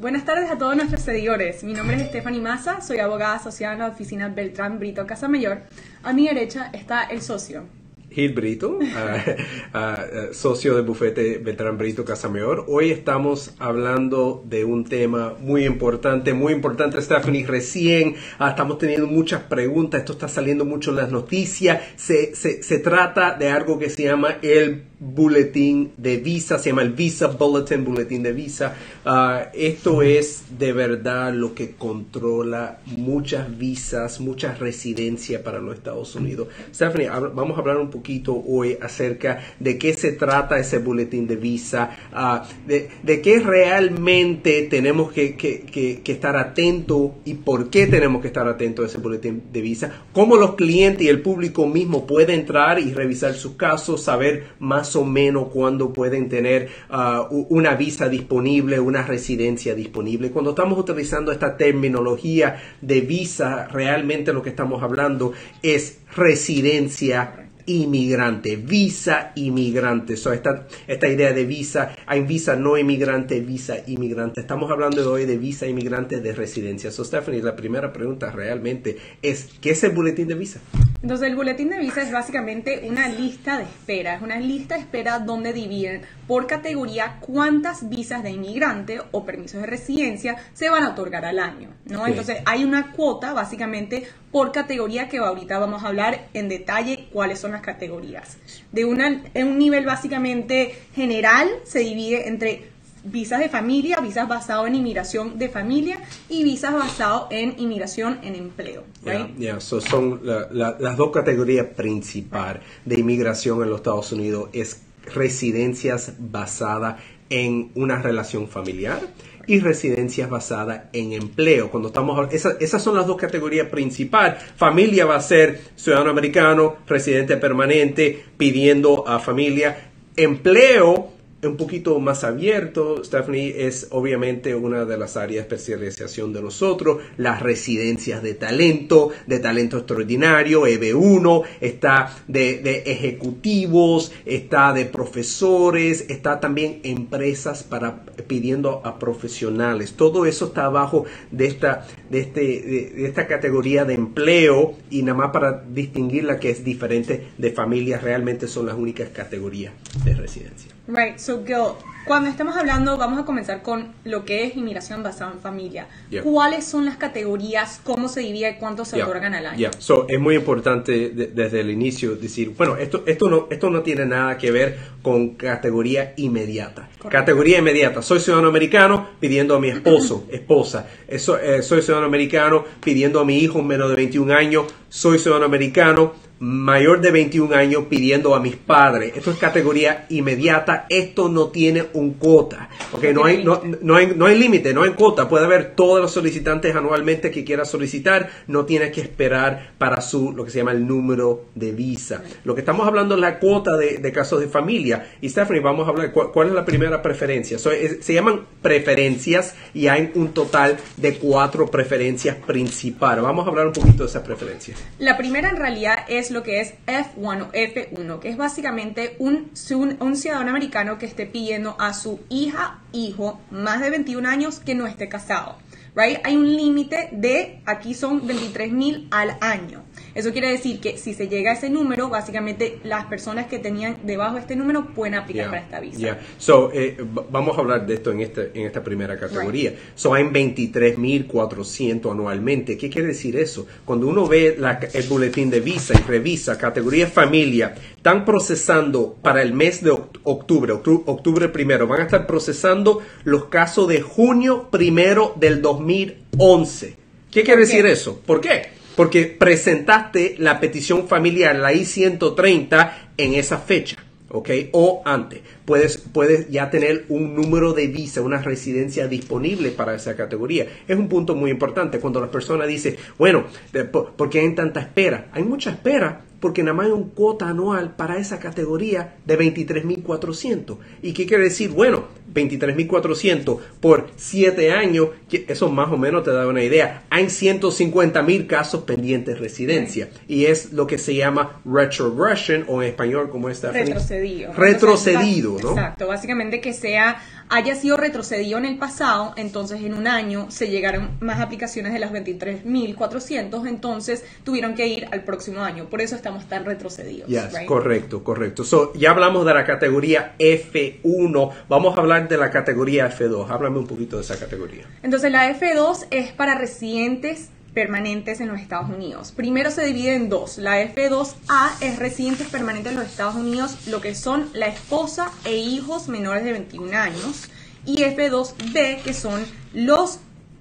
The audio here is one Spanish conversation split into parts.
Buenas tardes a todos nuestros seguidores. Mi nombre es Stephanie Maza, soy abogada asociada en la oficina Beltrán Brito Casamayor. A mi derecha está el socio. Gil Brito, socio del bufete Beltrán Brito Casamayor. Hoy estamos hablando de un tema muy importante, Stephanie. Recién estamos teniendo muchas preguntas, esto está saliendo mucho en las noticias. Se trata de algo que se llama el Boletín de Visa, se llama el Visa Bulletin, Boletín de Visa. Esto es de verdad lo que controla muchas visas, muchas residencias para los Estados Unidos. Stephanie, vamos a hablar un poquito hoy acerca de qué se trata ese boletín de visa, de qué realmente tenemos que estar atentos y por qué tenemos que estar atentos a ese boletín de visa, cómo los clientes y el público mismo pueden entrar y revisar sus casos, saber más o menos cuándo pueden tener una visa disponible, una residencia disponible. Cuando estamos utilizando esta terminología de visa, realmente lo que estamos hablando es residencia inmigrante, visa inmigrante. Esta idea de visa, hay visa no inmigrante, visa inmigrante. Estamos hablando hoy de visa inmigrante de residencia. Stephanie, la primera pregunta realmente es, ¿qué es el boletín de visa? Entonces, el boletín de visa es básicamente una lista de espera. Es una lista de espera donde dividen por categoría cuántas visas de inmigrante o permisos de residencia se van a otorgar al año, ¿no? Sí. Entonces, hay una cuota básicamente por categoría que ahorita vamos a hablar en detalle cuáles son las categorías. En un nivel básicamente general se divide entre visas de familia, visas basadas en inmigración de familia y visas basadas en inmigración en empleo. Son las dos categorías principales de inmigración en los Estados Unidos. Es residencias basadas en una relación familiar y residencias basadas en empleo. Esas son las dos categorías principales. Familia va a ser ciudadano americano, residente permanente, pidiendo a familia. Empleo, un poquito más abierto, Stephanie, es obviamente una de las áreas de especialización de nosotros, las residencias de talento extraordinario, EB1, está de ejecutivos, está de profesores, está también empresas pidiendo a profesionales. Todo eso está abajo de esta categoría de empleo, y nada más para distinguirla, que es diferente de familia, realmente son las únicas categorías de residencia. Right, so Gil, cuando estamos hablando, vamos a comenzar con lo que es inmigración basada en familia. Yeah. ¿Cuáles son las categorías? ¿Cómo se divide? ¿Cuántos se otorgan al año? Es muy importante desde el inicio decir, bueno, esto no tiene nada que ver con categoría inmediata. Correcto. Categoría inmediata, soy ciudadano americano pidiendo a mi esposa. Soy ciudadano americano pidiendo a mi hijo menos de 21 años. Soy ciudadano americano mayor de 21 años pidiendo a mis padres. Esto es categoría inmediata. Esto no tiene un cuota. Okay, no hay límite, no hay cuota. Puede haber todos los solicitantes anualmente que quiera solicitar. No tiene que esperar para lo que se llama el número de visa. Lo que estamos hablando es la cuota de casos de familia. Y Stephanie, vamos a hablar cuál es la primera preferencia. Se llaman preferencias y hay un total de 4 preferencias principales. Vamos a hablar un poquito de esas preferencias. La primera en realidad es lo que es F1 o F1, que es básicamente un ciudadano americano que esté pidiendo a su hijo más de 21 años que no esté casado. Right? Hay un límite aquí son 23,000 al año. Eso quiere decir que si se llega a ese número, básicamente las personas que tenían debajo de este número pueden aplicar para esta visa. Vamos a hablar de esto en esta primera categoría. Right. Hay 23,400 anualmente. ¿Qué quiere decir eso? Cuando uno ve el boletín de visa y revisa categoría familia, están procesando para el mes de octubre primero, van a estar procesando los casos de junio primero del 2011. ¿Qué quiere decir eso? ¿Por qué? Porque presentaste la petición familiar, la I-130, en esa fecha, ¿ok? O antes. Puedes ya tener un número de visa, una residencia disponible para esa categoría. Es un punto muy importante cuando las personas dicen, bueno, ¿por qué hay tanta espera? Hay mucha espera porque nada más hay un cuota anual para esa categoría de 23,400. ¿Y qué quiere decir? Bueno, 23,400 por 7 años, eso más o menos te da una idea. Hay 150,000 casos pendientes de residencia. Y es lo que se llama retrogression, o en español, como está. Retrocedido. Retrocedido, ¿no? Exacto, básicamente que sea haya sido retrocedido en el pasado, entonces en un año se llegaron más aplicaciones de las 23.400, entonces tuvieron que ir al próximo año. Por eso estamos tan retrocedidos. Yes, right? correcto. So, ya hablamos de la categoría F1. Vamos a hablar de la categoría F2. Háblame un poquito de esa categoría. Entonces la F2 es para residentes permanentes en los Estados Unidos. Primero se divide en dos. La F2A es residentes permanentes en los Estados Unidos, lo que son la esposa e hijos menores de 21 años. Y F2B, que son los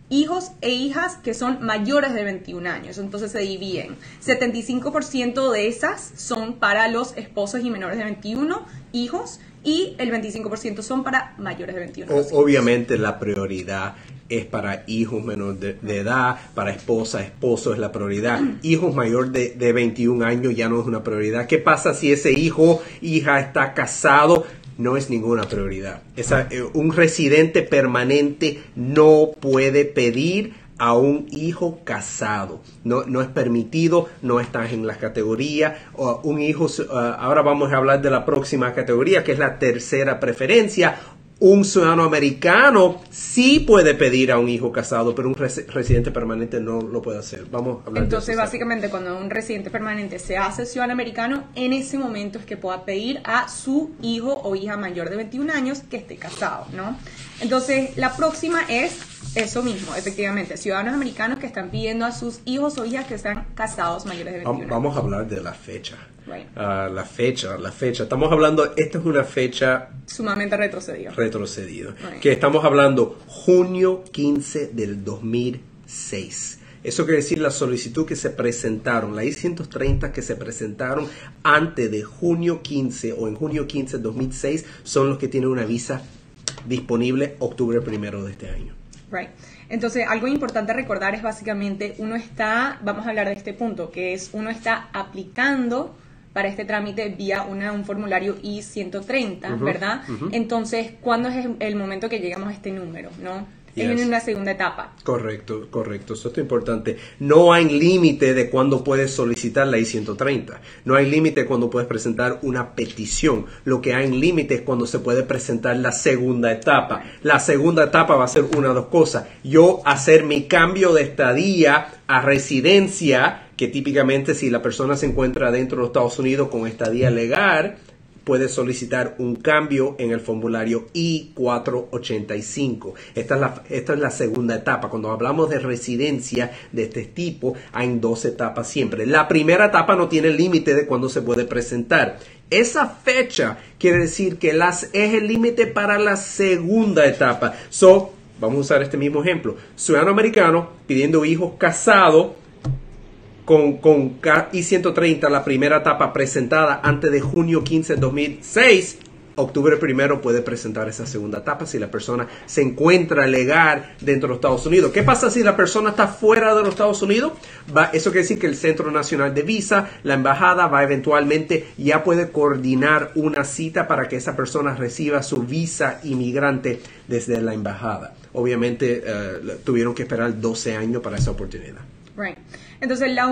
hijos e hijas que son mayores de 21 años. Entonces se dividen. 75% de esas son para los esposos y menores de 21 hijos y el 25% son para mayores de 21 años. Obviamente la prioridad es para hijos menores de edad, para esposa, esposo es la prioridad. Hijos mayor de 21 años ya no es una prioridad. ¿Qué pasa si ese hijo, hija está casado? No es ninguna prioridad. Un residente permanente no puede pedir a un hijo casado. No es permitido, no estás en la categoría. Un hijo, ahora vamos a hablar de la próxima categoría, que es la tercera preferencia. Un ciudadano americano sí puede pedir a un hijo casado, pero un residente permanente no lo puede hacer. Vamos a hablar Entonces, de eso. básicamente, cuando un residente permanente se hace ciudadano americano, en ese momento es que pueda pedir a su hijo o hija mayor de 21 años que esté casado, ¿no? Entonces, la próxima es eso mismo, efectivamente, ciudadanos americanos que están pidiendo a sus hijos o hijas que están casados mayores de 21 años. Vamos a hablar de la fecha. Right. La fecha. Estamos hablando, esta es una fecha Sumamente retrocedido. Right. Right. Estamos hablando junio 15 del 2006. Eso quiere decir la solicitud que se presentaron, la I-130 que se presentaron antes de junio 15 o en junio 15 del 2006 son los que tienen una visa disponible octubre 1 de este año. Right. Entonces, algo importante a recordar es básicamente vamos a hablar de este punto, que es uno está aplicando para este trámite vía un formulario I-130, ¿verdad? Entonces, ¿cuándo es el momento que llegamos a este número, no? Yes. Es en una segunda etapa. Correcto. Eso es importante. No hay límite de cuándo puedes solicitar la I-130. No hay límite cuando puedes presentar una petición. Lo que hay en límite es cuando se puede presentar la segunda etapa. La segunda etapa va a ser una de dos cosas. Yo hacer mi cambio de estadía a residencia, que típicamente si la persona se encuentra dentro de los Estados Unidos con estadía legal, puede solicitar un cambio en el formulario I-485. Esta es la segunda etapa. Cuando hablamos de residencia de este tipo, hay dos etapas siempre. La primera etapa no tiene límite de cuándo se puede presentar. Esa fecha quiere decir que es el límite para la segunda etapa. Vamos a usar este mismo ejemplo. Ciudadano americano pidiendo hijos casados, con I-130, la primera etapa presentada antes de junio 15 de 2006, octubre 1 puede presentar esa segunda etapa si la persona se encuentra legal dentro de los Estados Unidos. ¿Qué pasa si la persona está fuera de los Estados Unidos? Eso quiere decir que el Centro Nacional de Visa, la embajada, va eventualmente, ya puede coordinar una cita para que esa persona reciba su visa inmigrante desde la embajada. Obviamente tuvieron que esperar 12 años para esa oportunidad. Right. Entonces, la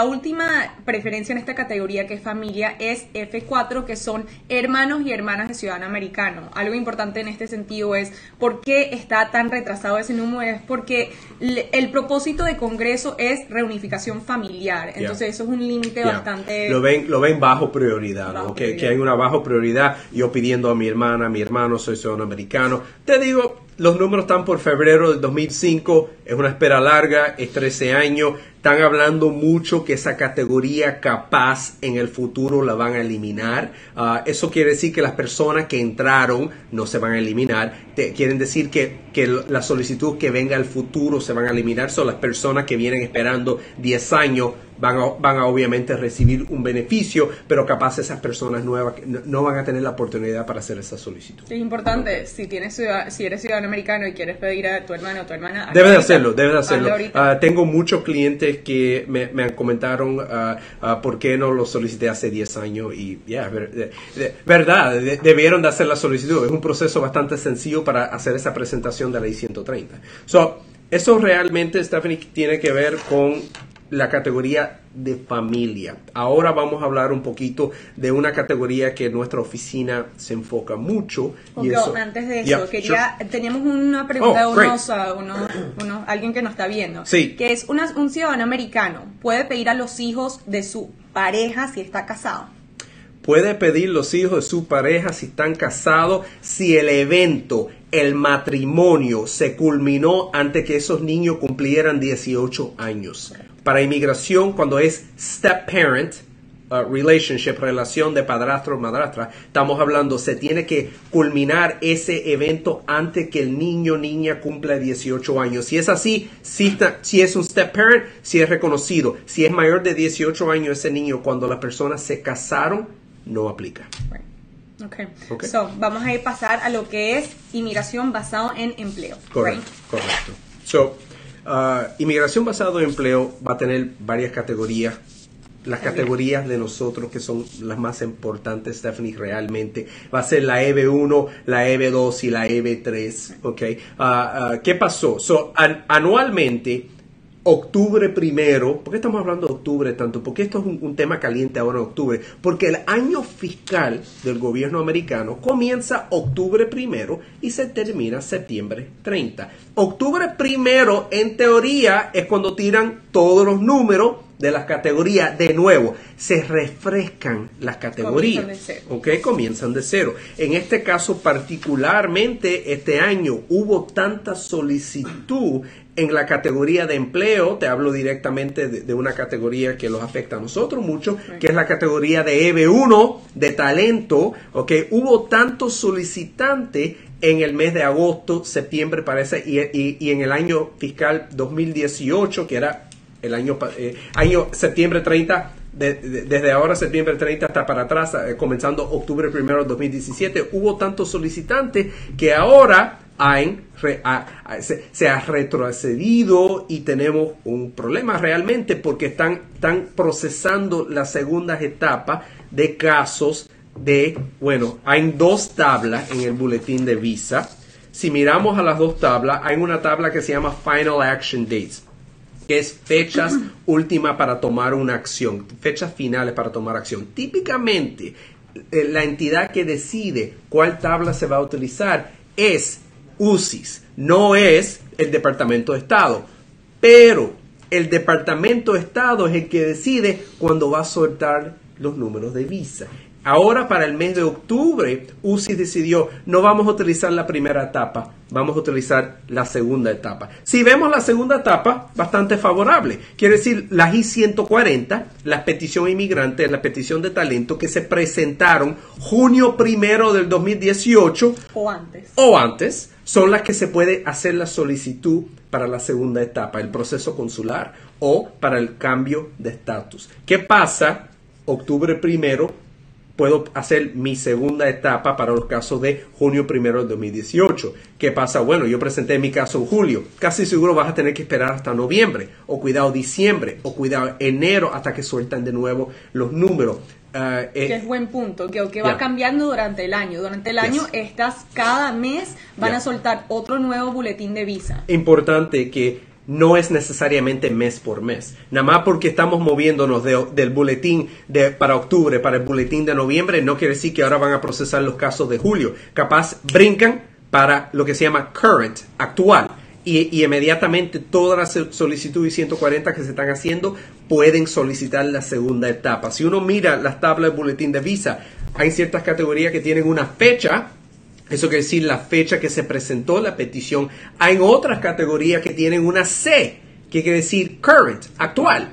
última preferencia en esta categoría, que es familia, es F4, que son hermanos y hermanas de ciudadano americano. Algo importante en este sentido es por qué está tan retrasado ese número, es porque el propósito de Congreso es reunificación familiar. Entonces, eso es un límite bastante... Lo ven bajo prioridad, ¿no? prioridad. Que hay una bajo prioridad. Yo pidiendo a mi hermana, a mi hermano, soy ciudadano americano. Te digo, los números están por febrero del 2005. Es una espera larga, es 13 años. Están hablando mucho que esa categoría capaz en el futuro la van a eliminar. Eso quiere decir que las personas que entraron no se van a eliminar. Quieren decir que la solicitud que venga al futuro se van a eliminar. Son las personas que vienen esperando 10 años van a obviamente recibir un beneficio, pero capaz esas personas nuevas no van a tener la oportunidad para hacer esa solicitud. Es importante, si eres ciudadano americano y quieres pedir a tu hermano o tu hermana... Debes de hacerlo. Tengo muchos clientes que me han comentaron por qué no lo solicité hace 10 años y verdad, debieron de hacer la solicitud. Es un proceso bastante sencillo para hacer esa presentación de la I-130. Eso realmente, Stephanie, tiene que ver con la categoría de familia. Ahora vamos a hablar un poquito de una categoría que nuestra oficina se enfoca mucho. Y eso, antes de eso, teníamos una pregunta de alguien que nos está viendo. Sí. Que es un ciudadano americano, ¿puede pedir a los hijos de su pareja si está casado? Puede pedir los hijos de su pareja si están casados, si el evento, el matrimonio se culminó antes que esos niños cumplieran 18 años. Para inmigración, cuando es step parent, relationship, relación de padrastro o madrastra, estamos hablando, se tiene que culminar ese evento antes que el niño o niña cumpla 18 años. Si es así, si es un step parent, si es reconocido. Si es mayor de 18 años ese niño, cuando las personas se casaron, no aplica. Okay. So, vamos a ir pasar a lo que es inmigración basado en empleo. Correcto. So, inmigración basado en empleo va a tener varias categorías. Las categorías de nosotros que son las más importantes, Stephanie, realmente va a ser la EB1, la EB2 y la EB3. Okay. ¿Qué pasó? So, anualmente, octubre primero, ¿por qué estamos hablando de octubre tanto? Porque esto es un tema caliente ahora en octubre, porque el año fiscal del gobierno americano comienza octubre primero y se termina septiembre 30. Octubre primero, en teoría, es cuando tiran todos los números de las categorías de nuevo. Se refrescan las categorías. Comienzan de cero. En este caso, particularmente este año, hubo tanta solicitud en la categoría de empleo. Te hablo directamente de una categoría que los afecta a nosotros mucho, que es la categoría de EB1, de talento. Hubo tantos solicitantes en el mes de agosto, septiembre parece, y en el año fiscal 2018, que era el año septiembre 30, desde ahora septiembre 30 hasta para atrás, comenzando octubre 1 2017, hubo tantos solicitantes que ahora se ha retrocedido y tenemos un problema realmente porque están procesando las segundas etapas de casos hay dos tablas en el boletín de visa. Si miramos a las dos tablas, hay una tabla que se llama Final Action Dates, que es fechas últimas para tomar una acción, fechas finales para tomar acción. Típicamente, la entidad que decide cuál tabla se va a utilizar es UCIS, no es el Departamento de Estado. Pero el Departamento de Estado es el que decide cuándo va a soltar los números de visa. Ahora, para el mes de octubre, UCIS decidió, no vamos a utilizar la primera etapa, vamos a utilizar la segunda etapa. Si vemos la segunda etapa, bastante favorable. Quiere decir, las I-140, las peticiones inmigrantes, la petición de talento que se presentaron junio 1 del 2018 o antes, son las que se puede hacer la solicitud para la segunda etapa, el proceso consular o para el cambio de estatus. ¿Qué pasa? Octubre 1 puedo hacer mi segunda etapa para los casos de junio 1 del 2018. ¿Qué pasa? Bueno, yo presenté mi caso en julio. Casi seguro vas a tener que esperar hasta noviembre, o cuidado diciembre, o cuidado enero, hasta que sueltan de nuevo los números. Que es buen punto, que va cambiando durante el año. Durante el año, cada mes van a soltar otro nuevo boletín de visa. Importante que no es necesariamente mes por mes. Nada más porque estamos moviéndonos del boletín para octubre para el boletín de noviembre, no quiere decir que ahora van a procesar los casos de julio. Capaz brincan para lo que se llama current, actual. Y inmediatamente todas las solicitudes 140 que se están haciendo pueden solicitar la segunda etapa. Si uno mira las tablas del boletín de visa, hay ciertas categorías que tienen una fecha. Eso quiere decir la fecha que se presentó la petición. Hay otras categorías que tienen una C, que quiere decir current, actual.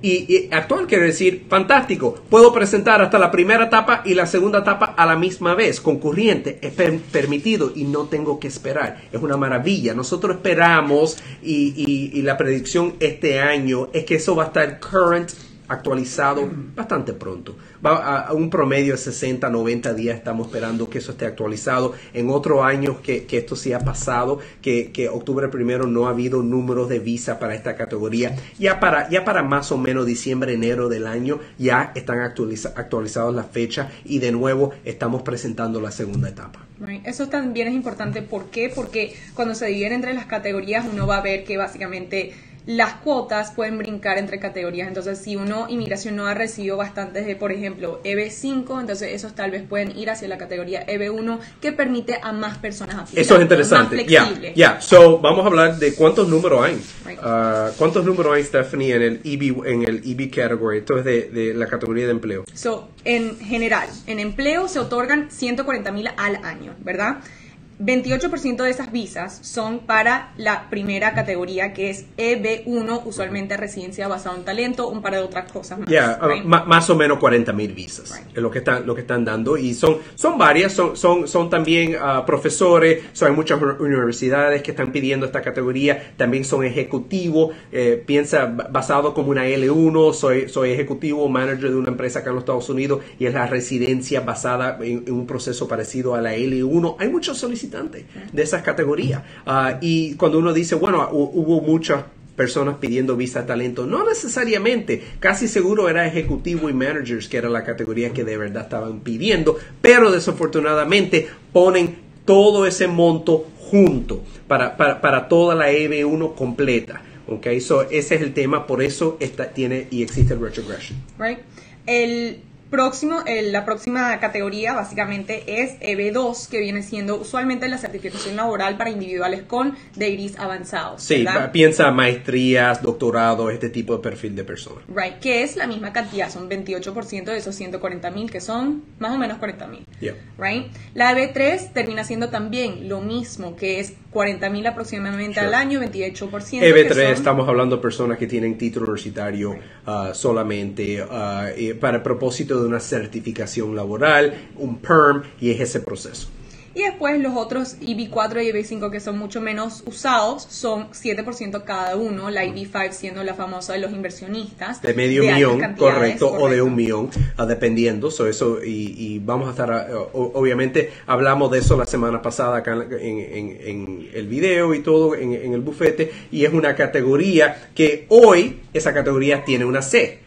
Y actual quiere decir fantástico. Puedo presentar hasta la primera etapa y la segunda etapa a la misma vez. Concurriente, es permitido y no tengo que esperar. Es una maravilla.Nosotros esperamos y la predicción este año es que eso va a estar current, actualizado bastante pronto. Va a un promedio de 60, 90 días estamos esperando que eso esté actualizado. En otros años que esto sí ha pasado, que octubre 1 no ha habido números de visa para esta categoría. Ya para más o menos diciembre, enero del año ya están actualizadas las fechas y de nuevo estamos presentando la segunda etapa. Eso también es importante. ¿Por qué? Porque cuando se dividen entre las categorías uno va a ver que básicamente las cuotas pueden brincar entre categorías. Entonces, si inmigración no ha recibido bastantes de, por ejemplo, EB5, entonces esos tal vez pueden ir hacia la categoría EB1, que permite a más personas aplicar. Eso es interesante. Más flexible. So, vamos a hablar de cuántos números hay. Right. ¿Cuántos números hay, Stephanie, en el EB category? Esto es de la categoría de empleo. So, en general, en empleo se otorgan 140,000 al año, ¿verdad? 28% de esas visas son para la primera categoría, que es EB1, usualmente residencia basada en talento, un par de otras cosas más. Right? Más o menos 40,000 visas, Right. es lo que están dando, y son varias, son también profesores, hay muchas universidades que están pidiendo esta categoría, también son ejecutivos, piensa basado como una L1, soy ejecutivo, manager de una empresa acá en los Estados Unidos, y es la residencia basada en un proceso parecido a la L1. Hay muchos solicitantes de esas categorías, y cuando uno dice, bueno, hubo muchas personas pidiendo visa de talento, no necesariamente, casi seguro era ejecutivo y managers, que era la categoría que de verdad estaban pidiendo, pero desafortunadamente ponen todo ese monto junto para toda la EB1 completa. Okay, so ese es el tema, por eso existe el retrogression. Right. La próxima categoría básicamente es EB2, que viene siendo usualmente la certificación laboral para individuales con degrees avanzados. Sí, ¿verdad? Piensa maestrías, doctorados, este tipo de perfil de personas. Right, que es la misma cantidad, son 28% de esos 140,000, que son más o menos 40,000. Yeah. Right. La EB3 termina siendo también lo mismo, que es 40,000 aproximadamente Sure. al año, 28%. EB3, estamos hablando de personas que tienen título universitario solamente para el propósito de una certificación laboral, un PERM, y es ese proceso. Y después los otros EB4 y EB5, que son mucho menos usados, son 7% cada uno, la EB5 siendo la famosa de los inversionistas. De medio altas millón, cantidades, correcto, o de 1 millón, dependiendo. Y vamos a estar, obviamente, hablamos de eso la semana pasada acá en el video y todo, en el bufete, y es una categoría que hoy, esa categoría tiene una C.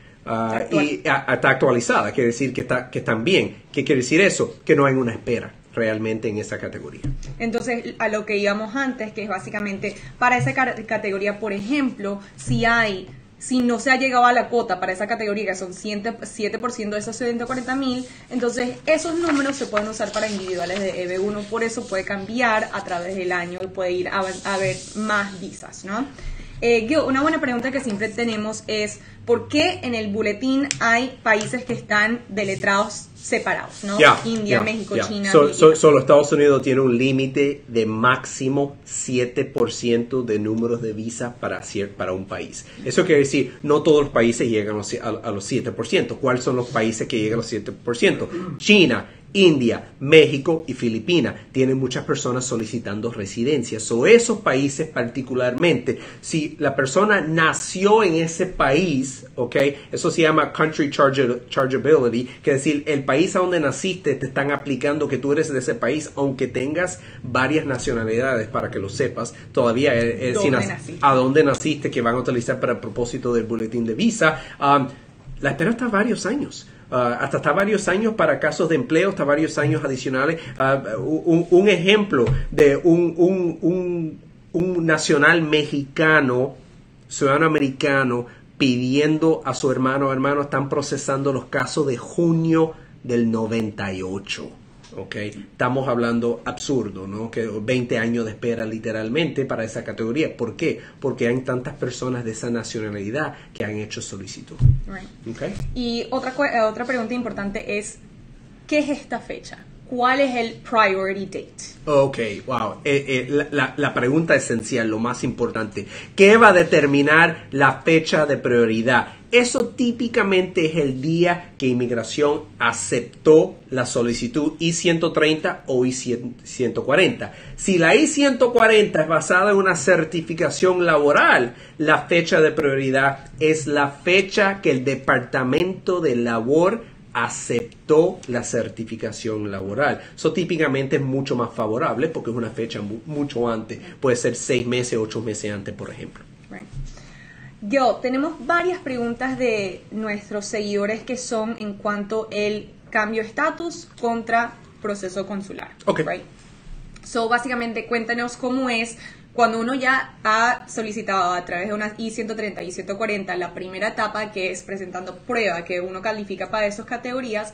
Y está actualizada, quiere decir que están bien. ¿Qué quiere decir eso? Que no hay una espera realmente en esa categoría. Entonces, a lo que íbamos antes, que es básicamente para esa categoría, por ejemplo, si no se ha llegado a la cuota para esa categoría, que son 7% de esos 140,000, entonces esos números se pueden usar para individuales de EB1, por eso puede cambiar a través del año y puede ir a ver más visas, ¿no? Gil, una buena pregunta que siempre tenemos es, ¿por qué en el boletín hay países que están deletrados separados, ¿no? India, México, China. Solo Estados Unidos tiene un límite de máximo 7% de números de visa para un país. Eso quiere decir, no todos los países llegan a los 7%. ¿Cuáles son los países que llegan a los 7%? China, India, México y Filipinas tienen muchas personas solicitando residencias. Esos países particularmente, si la persona nació en ese país, ¿okay? Eso se llama country chargeability, que es decir, el país a donde naciste te están aplicando que tú eres de ese país, aunque tengas varias nacionalidades, para que lo sepas. Todavía a dónde naciste, que van a utilizar para el propósito del boletín de visa. La espera está varios años. Hasta varios años para casos de empleo, hasta varios años adicionales. Un ejemplo de un nacional mexicano, ciudadano americano, pidiendo a su hermano, están procesando los casos de junio del 98. Okay. Estamos hablando absurdo, ¿no? Que 20 años de espera literalmente para esa categoría. ¿Por qué? Porque hay tantas personas de esa nacionalidad que han hecho solicitud. Right. Okay. Y otra pregunta importante es, ¿qué es esta fecha? ¿Cuál es el priority date? Ok, wow. La pregunta esencial, lo más importante. ¿Qué va a determinar la fecha de prioridad? Eso típicamente es el día que inmigración aceptó la solicitud I-130 o I-140. Si la I-140 es basada en una certificación laboral, la fecha de prioridad es la fecha que el Departamento de Labor aceptó la certificación laboral. Eso típicamente es mucho más favorable porque es una fecha mucho antes. Puede ser 6 meses, 8 meses antes, por ejemplo. Right. Tenemos varias preguntas de nuestros seguidores que son en cuanto el cambio de estatus contra proceso consular. Okay. Right. So, básicamente, cuéntanos cómo es cuando uno ya ha solicitado a través de unas I-130 y 140 la primera etapa, que es presentando prueba que uno califica para esas categorías.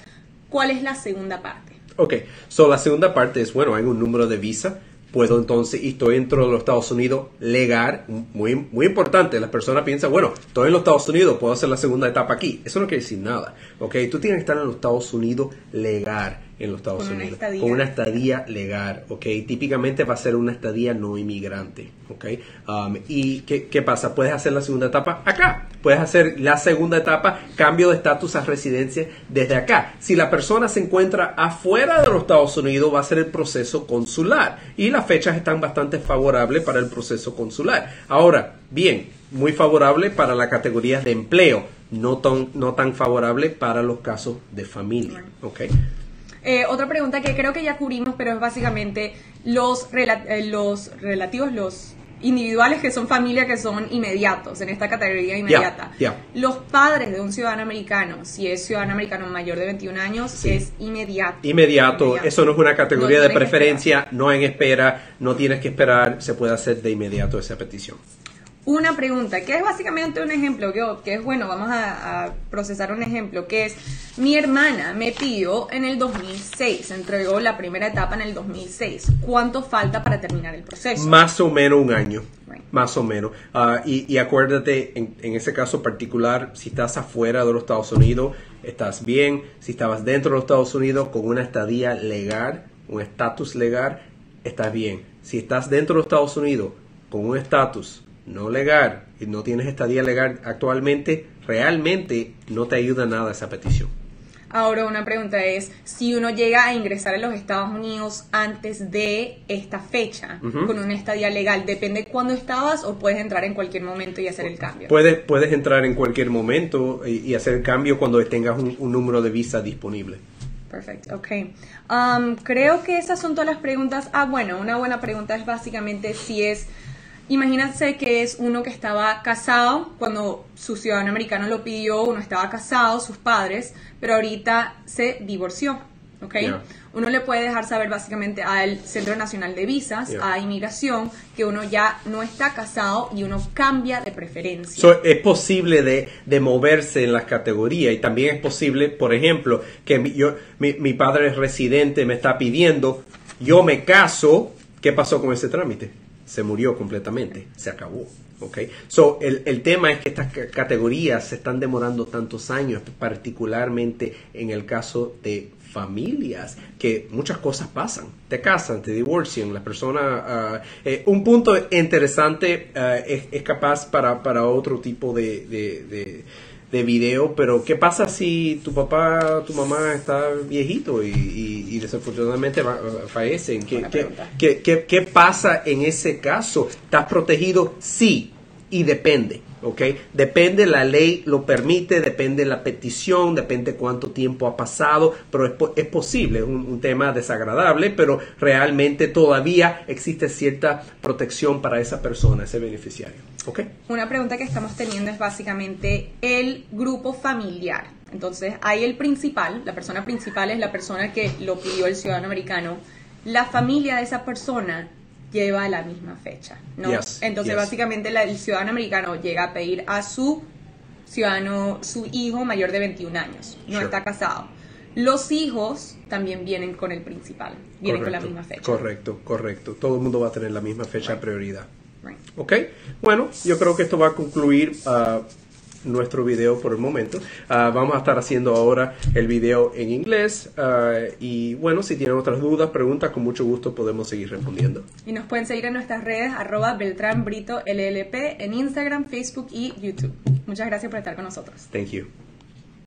¿Cuál es la segunda parte? Ok, so la segunda parte es, bueno, hay un número de visa, puedo entonces, y estoy dentro de los Estados Unidos legal, muy importante, las personas piensan, bueno, estoy en los Estados Unidos, puedo hacer la segunda etapa aquí. Eso no quiere decir nada, ok, tú tienes que estar en los Estados Unidos legal, en los Estados Unidos, con una estadía legal, ok, típicamente va a ser una estadía no inmigrante, ok, y ¿qué pasa? Puedes hacer la segunda etapa acá, puedes hacer la segunda etapa, cambio de estatus a residencia desde acá. Si la persona se encuentra afuera de los Estados Unidos, va a ser el proceso consular, y las fechas están bastante favorables para el proceso consular. Ahora, bien, muy favorable para la categoría de empleo, no tan favorable para los casos de familia, ok. Otra pregunta que creo que ya cubrimos, pero es básicamente los individuales que son familia, que son inmediatos, en esta categoría inmediata. Los padres de un ciudadano americano, si es ciudadano americano mayor de 21 años, es inmediato. Inmediato, eso no es una categoría de preferencia, no en espera, no tienes que esperar, se puede hacer de inmediato esa petición. Una pregunta, que es básicamente un ejemplo, que es bueno, vamos a procesar un ejemplo, que es, mi hermana me pidió en el 2006, entregó la primera etapa en el 2006. ¿Cuánto falta para terminar el proceso? Más o menos un año, más o menos. Y acuérdate, en ese caso particular, si estás afuera de los Estados Unidos, estás bien. Si estabas dentro de los Estados Unidos con una estadía legal, un estatus legal, estás bien. Si estás dentro de los Estados Unidos con un estatus no legal y no tienes estadía legal actualmente, realmente no te ayuda nada esa petición. Ahora una pregunta es, si uno llega a ingresar a los Estados Unidos antes de esta fecha, con una estadía legal, ¿depende cuándo estabas o puedes entrar en cualquier momento y hacer el cambio? Puedes entrar en cualquier momento y hacer el cambio cuando tengas un número de visa disponible. Perfecto, ok. Creo que esas son todas las preguntas. Bueno, una buena pregunta es básicamente si es... Imagínense que es uno que estaba casado cuando su ciudadano americano lo pidió, uno estaba casado, sus padres, pero ahorita se divorció, ¿ok? Uno le puede dejar saber básicamente al Centro Nacional de Visas, a Inmigración, que uno ya no está casado y uno cambia de preferencia. Es posible de moverse en las categorías y también es posible, por ejemplo, que mi padre es residente, me está pidiendo, yo me caso, ¿qué pasó con ese trámite? Se murió completamente, se acabó, ¿ok? El tema es que estas categorías se están demorando tantos años, particularmente en el caso de familias, que muchas cosas pasan, te casan, te divorcian, la persona... un punto interesante es capaz para otro tipo de video, pero ¿qué pasa si tu papá, tu mamá está viejito y desafortunadamente fallecen? ¿Qué pasa en ese caso? ¿Estás protegido? Sí, y depende, ¿ok? Depende, la ley lo permite, depende la petición, depende cuánto tiempo ha pasado, pero es posible, es un tema desagradable, pero realmente todavía existe cierta protección para esa persona, ese beneficiario, ¿ok? Una pregunta que estamos teniendo es básicamente el grupo familiar. Entonces, hay el principal, la persona principal es la persona que lo pidió el ciudadano americano. La familia de esa persona lleva la misma fecha, ¿no? Entonces, básicamente el ciudadano americano llega a pedir a su ciudadano, su hijo mayor de 21 años, no está casado. Los hijos también vienen con el principal, vienen con la misma fecha. Correcto. Todo el mundo va a tener la misma fecha de prioridad. Ok, bueno, yo creo que esto va a concluir nuestro video por el momento. Vamos a estar haciendo ahora el video en inglés y bueno, si tienen otras dudas, preguntas, con mucho gusto podemos seguir respondiendo. Y nos pueden seguir en nuestras redes @Beltrán Brito LLP en Instagram, Facebook y YouTube. Muchas gracias por estar con nosotros. Thank you.